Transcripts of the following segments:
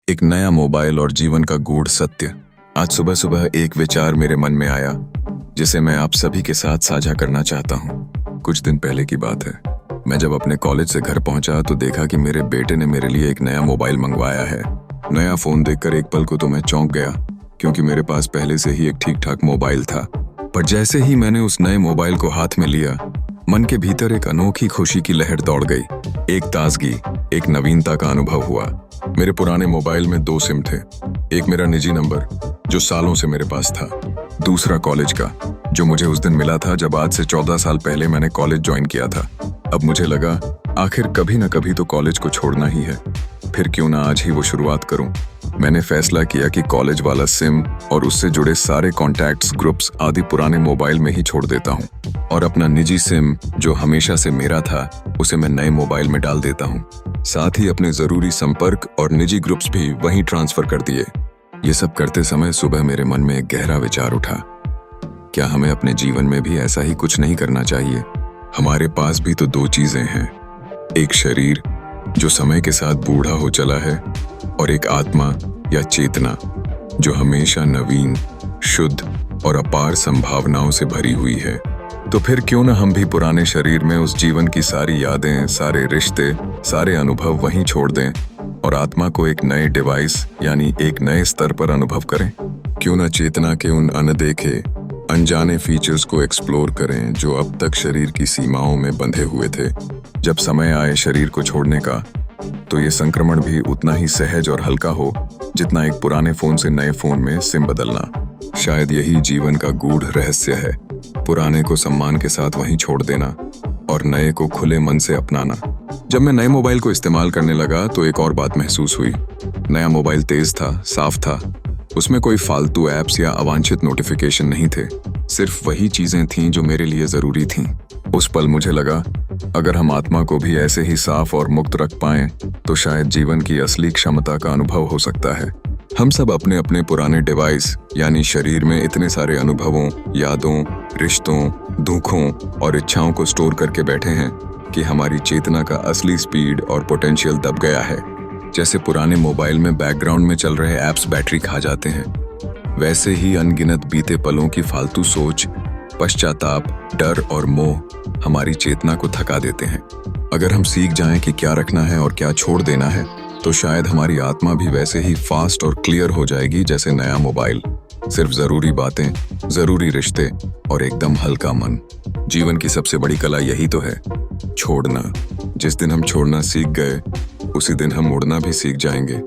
एक नया मोबाइल और जीवन का गूढ़ सत्य। आज सुबह सुबह एक विचार मेरे मन में आया जिसे मैं आप सभी के साथ साझा करना चाहता हूँ। कुछ दिन पहले की बात है, मैं जब अपने कॉलेज से घर पहुंचा तो देखा कि मेरे बेटे ने मेरे लिए एक नया मोबाइल मंगवाया है। नया फोन देखकर एक पल को तो मैं चौंक गया, क्योंकि मेरे पास पहले से ही एक ठीक ठाक मोबाइल था। पर जैसे ही मैंने उस नए मोबाइल को हाथ में लिया, मन के भीतर एक अनोखी खुशी की लहर दौड़ गई। एक ताजगी, एक नवीनता का अनुभव हुआ। मेरे पुराने मोबाइल में 2 सिम थे। एक मेरा निजी नंबर जो सालों से मेरे पास था, दूसरा कॉलेज का जो मुझे उस दिन मिला था जब आज से 14 साल पहले मैंने कॉलेज ज्वाइन किया था। अब मुझे लगा आखिर कभी न कभी तो कॉलेज को छोड़ना ही है, फिर क्यों ना आज ही वो शुरुआत करूं। मैंने फैसला किया कि कॉलेज वाला सिम और उससे जुड़े सारे कॉन्टैक्ट्स, ग्रुप्स आदि पुराने मोबाइल में ही छोड़ देता हूं और अपना निजी सिम जो हमेशा से मेरा था उसे मैं नए मोबाइल में डाल देता हूं। साथ ही अपने जरूरी संपर्क और निजी ग्रुप्स भी वहीं ट्रांसफर कर दिए। ये सब करते समय सुबह मेरे मन में एक गहरा विचार उठा, क्या हमें अपने जीवन में भी ऐसा ही कुछ नहीं करना चाहिए? हमारे पास भी तो 2 चीजें हैं, एक शरीर जो समय के साथ बूढ़ा हो चला है और एक आत्मा या चेतना जो हमेशा नवीन, शुद्ध और अपार संभावनाओं से भरी हुई है। तो फिर क्यों ना हम भी पुराने शरीर में उस जीवन की सारी यादें, सारे रिश्ते, सारे अनुभव वहीं छोड़ दें और आत्मा को एक नए डिवाइस यानी एक नए स्तर पर अनुभव करें? क्यों ना चेतना के उन अनदेखे, अनजाने फीचर्स को एक्सप्लोर करें जो अब तक शरीर की सीमाओं में बंधे हुए थे। जब समय आए शरीर को छोड़ने का, तो ये संक्रमण भी उतना ही सहज और हल्का हो जितना एक पुराने फोन से नए फोन में सिम बदलना। शायद यही जीवन का गूढ़ रहस्य है, पुराने को सम्मान के साथ वहीं छोड़ देना और नए को खुले मन से अपनाना। जब मैं नए मोबाइल को इस्तेमाल करने लगा तो एक और बात महसूस हुई। नया मोबाइल तेज था, साफ था, उसमें कोई फालतू ऐप्स या अवांछित नोटिफिकेशन नहीं थे, सिर्फ वही चीजें थीं जो मेरे लिए जरूरी थीं। उस पल मुझे लगा, अगर हम आत्मा को भी ऐसे ही साफ और मुक्त रख पाएं, तो शायद जीवन की असली क्षमता का अनुभव हो सकता है। हम सब अपने अपने पुराने डिवाइस यानी शरीर में इतने सारे अनुभवों, यादों, रिश्तों, दुखों और इच्छाओं को स्टोर करके बैठे हैं कि हमारी चेतना का असली स्पीड और पोटेंशियल दब गया है। जैसे पुराने मोबाइल में बैकग्राउंड में चल रहे ऐप्स बैटरी खा जाते हैं, वैसे ही अनगिनत बीते पलों की फालतू सोच, पश्चाताप, डर और मोह हमारी चेतना को थका देते हैं। अगर हम सीख जाएं कि क्या रखना है और क्या छोड़ देना है, तो शायद हमारी आत्मा भी वैसे ही फास्ट और क्लियर हो जाएगी जैसे नया मोबाइल। सिर्फ जरूरी बातें, जरूरी रिश्ते और एकदम हल्का मन। जीवन की सबसे बड़ी कला यही तो है, छोड़ना। जिस दिन हम छोड़ना सीख गए, उसी दिन हम उड़ना भी सीख जाएंगे।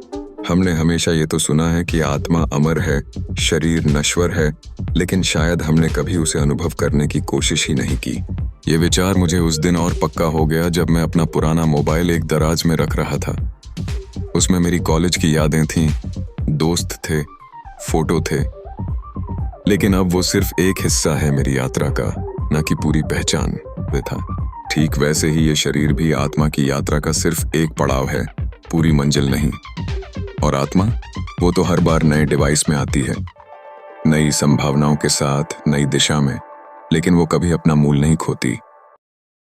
हमने हमेशा ये तो सुना है कि आत्मा अमर है, शरीर नश्वर है, लेकिन शायद हमने कभी उसे अनुभव करने की कोशिश ही नहीं की। ये विचार मुझे उस दिन और पक्का हो गया जब मैं अपना पुराना मोबाइल एक दराज में रख रहा था। उसमें मेरी कॉलेज की यादें थीं, दोस्त थे, फोटो थे, लेकिन अब वो सिर्फ एक हिस्सा है मेरी यात्रा का, न कि पूरी पहचान वे था। ठीक वैसे ही ये शरीर भी आत्मा की यात्रा का सिर्फ एक पड़ाव है, पूरी मंजिल नहीं। और आत्मा, वो तो हर बार नए डिवाइस में आती है, नई संभावनाओं के साथ, नई दिशा में, लेकिन वो कभी अपना मूल नहीं खोती।